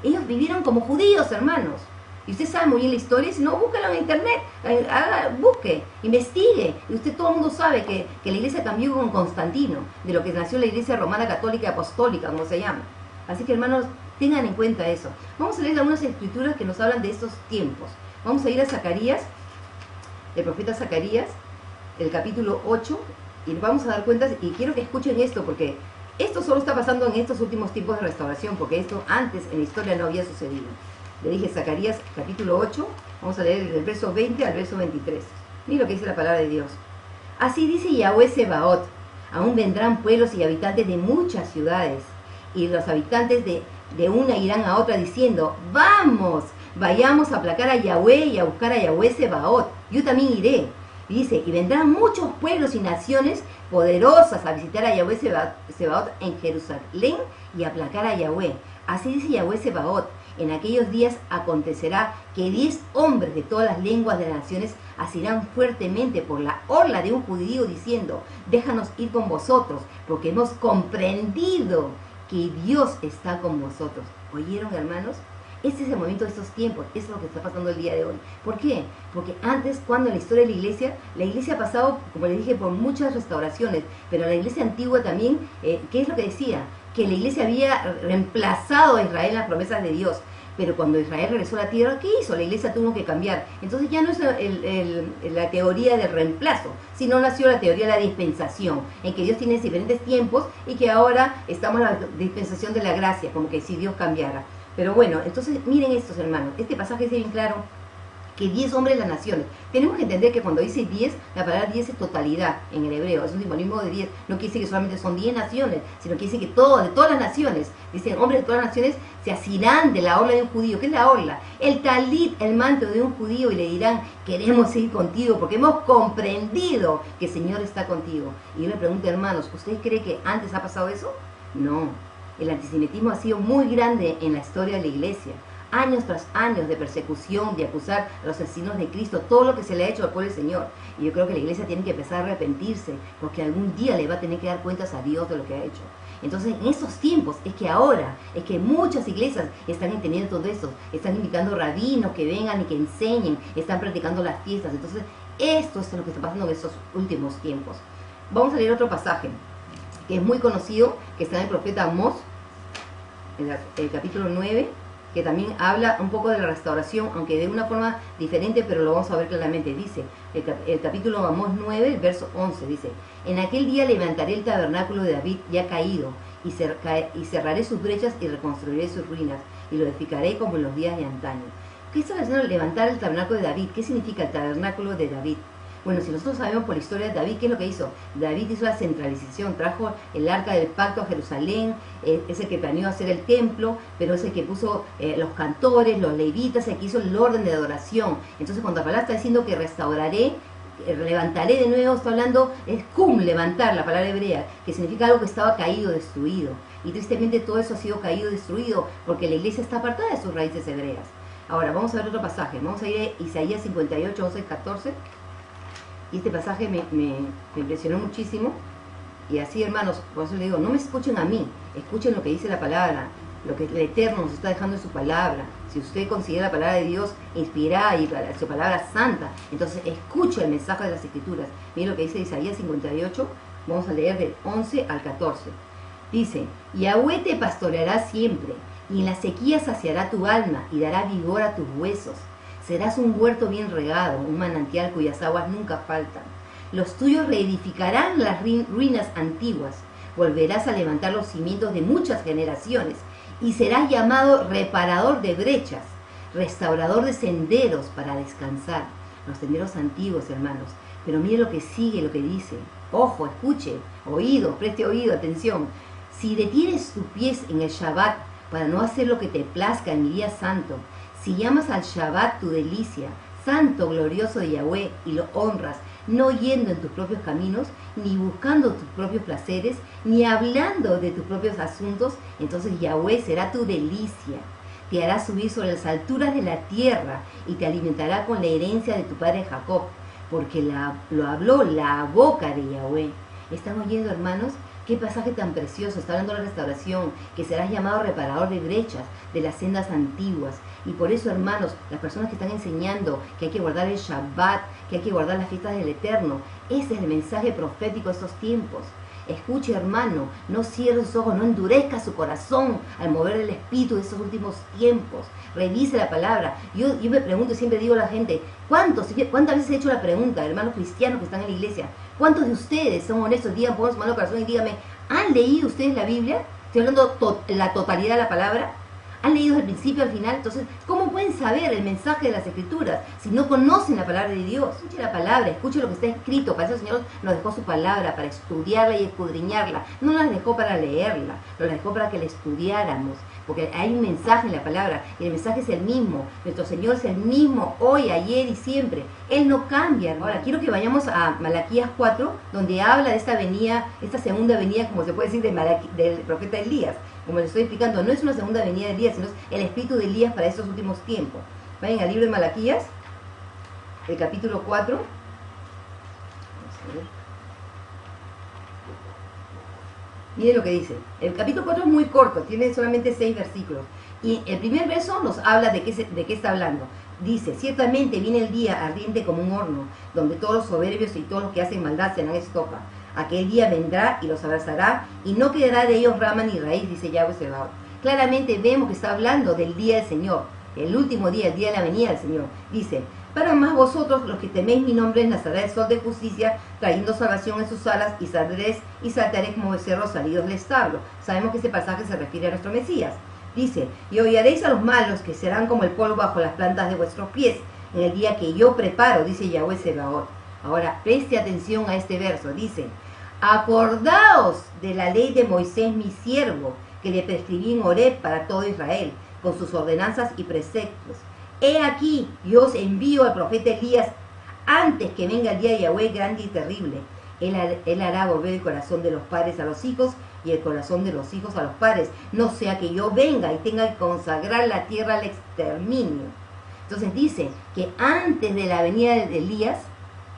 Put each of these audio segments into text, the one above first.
Ellos vivieron como judíos, hermanos. Y usted sabe muy bien la historia, si no, búsquelo en internet, busque, investigue. Y usted, todo el mundo sabe que la iglesia cambió con Constantino, de lo que nació la iglesia romana católica y apostólica, como se llama. Así que, hermanos, tengan en cuenta eso. Vamos a leer algunas escrituras que nos hablan de estos tiempos. Vamos a ir a Zacarías, el profeta Zacarías, el capítulo 8, y vamos a dar cuenta, y quiero que escuchen esto, porque esto solo está pasando en estos últimos tiempos de restauración, porque esto antes en la historia no había sucedido. Le dije Zacarías capítulo 8, vamos a leer del verso 20 al verso 23. Mira lo que dice la palabra de Dios. Así dice Yahweh Sebaot, aún vendrán pueblos y habitantes de muchas ciudades, y los habitantes de una irán a otra diciendo, vamos, vayamos a aplacar a Yahweh y a buscar a Yahweh Sebaot, yo también iré. Y dice, y vendrán muchos pueblos y naciones poderosas a visitar a Yahweh Sebaot en Jerusalén y a aplacar a Yahweh. Así dice Yahweh Sebaot. En aquellos días acontecerá que 10 hombres de todas las lenguas de las naciones asirán fuertemente por la orla de un judío diciendo, déjanos ir con vosotros, porque hemos comprendido que Dios está con vosotros. ¿Oyeron, hermanos? Este es el momento de estos tiempos, eso es lo que está pasando el día de hoy. ¿Por qué? Porque antes, cuando en la historia de la iglesia ha pasado, como les dije, por muchas restauraciones, pero la iglesia antigua también, ¿qué es lo que decía? Que la iglesia había reemplazado a Israel en las promesas de Dios. Pero cuando Israel regresó a la tierra, ¿qué hizo? La iglesia tuvo que cambiar. Entonces ya no es la teoría del reemplazo, sino nació la teoría de la dispensación, en que Dios tiene diferentes tiempos y que ahora estamos en la dispensación de la gracia, como que si Dios cambiara. Pero bueno, entonces miren estos, hermanos, este pasaje dice bien claro que 10 hombres de las naciones. Tenemos que entender que cuando dice 10, la palabra 10 es totalidad en el hebreo, es un simbolismo de 10. No quiere decir que solamente son 10 naciones, sino quiere decir que de todas las naciones, dicen hombres de todas las naciones, se asirán de la orla de un judío. ¿Qué es la orla? El talit, el manto de un judío, y le dirán, queremos ir contigo, porque hemos comprendido que el Señor está contigo. Y yo le pregunto, hermanos, ¿ustedes creen que antes ha pasado eso? No. El antisemitismo ha sido muy grande en la historia de la iglesia. Años tras años de persecución, de acusar a los asesinos de Cristo, todo lo que se le ha hecho al pueblo del Señor. Y yo creo que la iglesia tiene que empezar a arrepentirse, porque algún día le va a tener que dar cuentas a Dios de lo que ha hecho. Entonces, en estos tiempos, es que muchas iglesias están entendiendo todo eso, están invitando rabinos que vengan y que enseñen, están practicando las fiestas. Entonces, esto es lo que está pasando en estos últimos tiempos. Vamos a leer otro pasaje, que es muy conocido, que está en el profeta Amós, el capítulo 9, que también habla un poco de la restauración, aunque de una forma diferente, pero lo vamos a ver claramente. Dice, el capítulo Amós 9, el verso 11, dice, en aquel día levantaré el tabernáculo de David ya caído, y cerraré sus brechas y reconstruiré sus ruinas, y lo edificaré como en los días de antaño. ¿Qué está haciendo levantar el tabernáculo de David? ¿Qué significa el tabernáculo de David? Bueno, si nosotros sabemos por la historia de David, ¿qué es lo que hizo? David hizo la centralización, trajo el arca del pacto a Jerusalén, es el que planeó hacer el templo, pero es el que puso los cantores, los levitas, el que hizo el orden de adoración. Entonces cuando la palabra está diciendo que restauraré, levantaré de nuevo, está hablando, es kum, levantar, la palabra hebrea, que significa algo que estaba caído, destruido. Y tristemente todo eso ha sido caído, destruido, porque la iglesia está apartada de sus raíces hebreas. Ahora, vamos a ver otro pasaje, vamos a ir a Isaías 58, 11 y 14. Y este pasaje me impresionó muchísimo. Y así, hermanos, por eso le digo, no me escuchen a mí, escuchen lo que dice la palabra, lo que el Eterno nos está dejando en su palabra. Si usted considera la palabra de Dios inspirada y su palabra santa, entonces escuche el mensaje de las Escrituras. Miren lo que dice Isaías 58, vamos a leer del 11 al 14. Dice, Yahweh te pastoreará siempre, y en la sequía saciará tu alma y dará vigor a tus huesos. Serás un huerto bien regado, un manantial cuyas aguas nunca faltan. Los tuyos reedificarán las ruinas antiguas. Volverás a levantar los cimientos de muchas generaciones y serás llamado reparador de brechas, restaurador de senderos para descansar. Los senderos antiguos, hermanos. Pero mire lo que sigue, lo que dice. Ojo, escuche, oído, preste oído, atención. Si detienes tus pies en el Shabbat para no hacer lo que te plazca en mi día santo, si llamas al Shabbat tu delicia, santo, glorioso de Yahweh, y lo honras, no yendo en tus propios caminos, ni buscando tus propios placeres, ni hablando de tus propios asuntos, entonces Yahweh será tu delicia. Te hará subir sobre las alturas de la tierra y te alimentará con la herencia de tu padre Jacob, porque lo habló la boca de Yahweh. ¿Están oyendo, hermanos? Qué pasaje tan precioso, está hablando de la restauración, que serás llamado reparador de brechas de las sendas antiguas. Y por eso, hermanos, las personas que están enseñando que hay que guardar el Shabbat, que hay que guardar las fiestas del Eterno, ese es el mensaje profético de estos tiempos. Escuche, hermano, no cierre sus ojos, no endurezca su corazón al mover el espíritu de estos últimos tiempos. Revise la palabra. Yo me pregunto, siempre digo a la gente, ¿cuántas veces he hecho la pregunta, hermanos cristianos que están en la iglesia? ¿Cuántos de ustedes son honestos? Digan, pongan su mano al corazón y díganme, ¿han leído ustedes la Biblia? Estoy hablando la totalidad de la palabra. ¿Han leído desde el principio al final? Entonces, ¿cómo pueden saber el mensaje de las Escrituras si no conocen la palabra de Dios? Escuche la palabra, escuche lo que está escrito. Para eso el Señor nos dejó su palabra, para estudiarla y escudriñarla. No la dejó para leerla, nos la dejó para que la estudiáramos. Porque hay un mensaje en la palabra, y el mensaje es el mismo. Nuestro Señor es el mismo, hoy, ayer y siempre. Él no cambia. Ahora, quiero que vayamos a Malaquías 4, donde habla de esta venida, esta segunda venida, como se puede decir, del profeta Elías. Como les estoy explicando, no es una segunda venida de Elías, sino es el espíritu de Elías para estos últimos tiempos. Vayan al libro de Malaquías, el capítulo 4. Vamos a ver. Miren lo que dice. El capítulo 4 es muy corto, tiene solamente 6 versículos. Y el primer verso nos habla de qué está hablando. Dice, ciertamente viene el día ardiente como un horno, donde todos los soberbios y todos los que hacen maldad serán estopa. Aquel día vendrá y los abrazará, y no quedará de ellos rama ni raíz, dice Yahweh Sebaot. Claramente vemos que está hablando del día del Señor, el último día, el día de la venida del Señor. Dice, para más vosotros, los que teméis mi nombre, nacerá el sol de justicia, trayendo salvación en sus alas, y saldréis y saltaréis como becerros salidos del establo. Sabemos que este pasaje se refiere a nuestro Mesías. Dice, y hollaréis a los malos, que serán como el polvo bajo las plantas de vuestros pies, en el día que yo preparo, dice Yahweh Sebaot. Ahora, preste atención a este verso. Dice, acordaos de la ley de Moisés mi siervo, que le prescribí en Horeb para todo Israel, con sus ordenanzas y preceptos. He aquí, yo os envío al profeta Elías antes que venga el día de Yahweh grande y terrible. Él hará volver el corazón de los padres a los hijos y el corazón de los hijos a los padres, no sea que yo venga y tenga que consagrar la tierra al exterminio. Entonces dice que antes de la venida de Elías,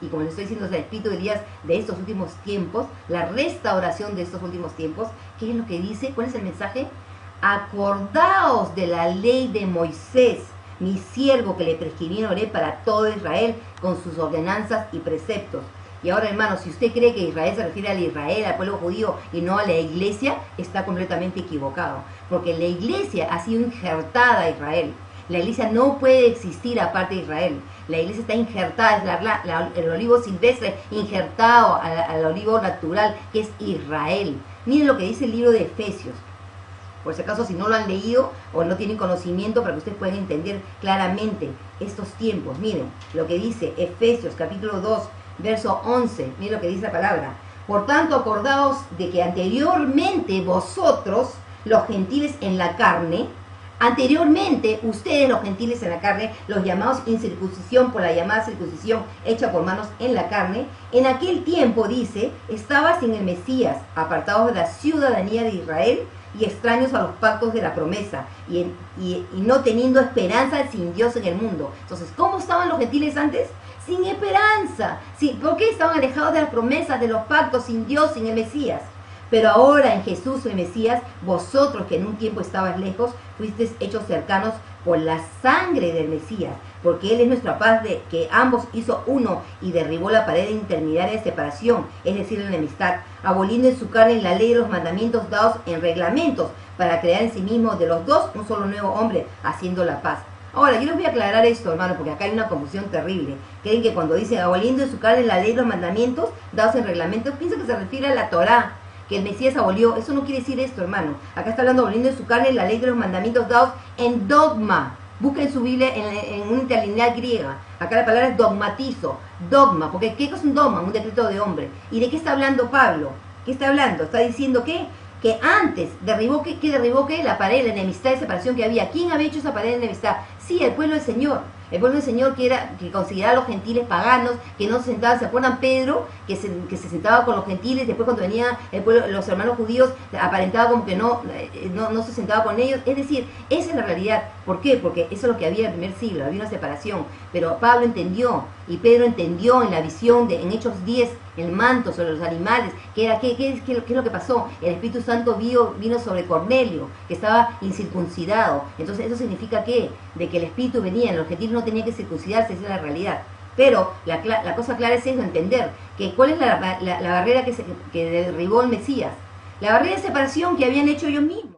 y como les estoy diciendo, es el espíritu de Elías de estos últimos tiempos, la restauración de estos últimos tiempos, ¿qué es lo que dice? ¿Cuál es el mensaje? Acordaos de la ley de Moisés, mi siervo que le prescribí en Horeb para todo Israel, con sus ordenanzas y preceptos. Y ahora, hermanos, si usted cree que Israel se refiere al Israel, al pueblo judío, y no a la iglesia, está completamente equivocado. Porque la iglesia ha sido injertada a Israel. La iglesia no puede existir aparte de Israel. La iglesia está injertada, es el olivo silvestre injertado al olivo natural, que es Israel. Miren lo que dice el libro de Efesios. Por si acaso, si no lo han leído o no tienen conocimiento, para que ustedes puedan entender claramente estos tiempos. Miren lo que dice Efesios capítulo 2, verso 11. Miren lo que dice la palabra. Por tanto, acordaos de que anteriormente vosotros, los gentiles en la carne, anteriormente, ustedes, los gentiles en la carne, los llamados incircuncisión por la llamada circuncisión hecha por manos en la carne, en aquel tiempo, dice, estabas en el Mesías, apartados de la ciudadanía de Israel y extraños a los pactos de la promesa, y no teniendo esperanza sin Dios en el mundo. Entonces, ¿cómo estaban los gentiles antes? Sin esperanza. ¿Por qué estaban alejados de las promesas, de los pactos, sin Dios, sin el Mesías? Pero ahora en Jesús el Mesías, vosotros que en un tiempo estabais lejos, fuisteis hechos cercanos por la sangre del Mesías, porque Él es nuestra paz, de que ambos hizo uno y derribó la pared intermediaria de separación, es decir, la enemistad, aboliendo en su carne la ley de los mandamientos dados en reglamentos, para crear en sí mismo de los dos un solo nuevo hombre, haciendo la paz. Ahora, yo les voy a aclarar esto, hermano, porque acá hay una confusión terrible. Creen que cuando dice aboliendo en su carne la ley de los mandamientos dados en reglamentos, piensan que se refiere a la Torá, que el Mesías abolió. Eso no quiere decir esto, hermano. Acá está hablando aboliendo en su carne la ley de los mandamientos dados en dogma. Busquen su Biblia en una interlineal griega. Acá la palabra es dogmatizo, dogma, porque ¿qué es un dogma? Un decreto de hombre. ¿Y de qué está hablando Pablo? ¿Qué está hablando? Está diciendo que antes derribó la pared, la enemistad de separación que había. ¿Quién había hecho esa pared de enemistad? Sí, el pueblo del Señor. El pueblo del Señor que consideraba a los gentiles paganos, que no se sentaban. ¿Se acuerdan Pedro? Que se sentaba con los gentiles. Después cuando venía el pueblo, los hermanos judíos, aparentaba como que no se sentaba con ellos. Es decir, esa es la realidad. ¿Por qué? Porque eso es lo que había en el primer siglo. Había una separación. Pero Pablo entendió, y Pedro entendió en la visión en Hechos 10, el manto sobre los animales, ¿qué es lo que pasó? El Espíritu Santo vino sobre Cornelio, que estaba incircuncidado. Entonces eso significa que de que el Espíritu venía, los gentiles no tenían que circuncidarse, esa es la realidad. Pero la cosa clara es eso, entender que cuál es la barrera que derribó el Mesías. La barrera de separación que habían hecho ellos mismos.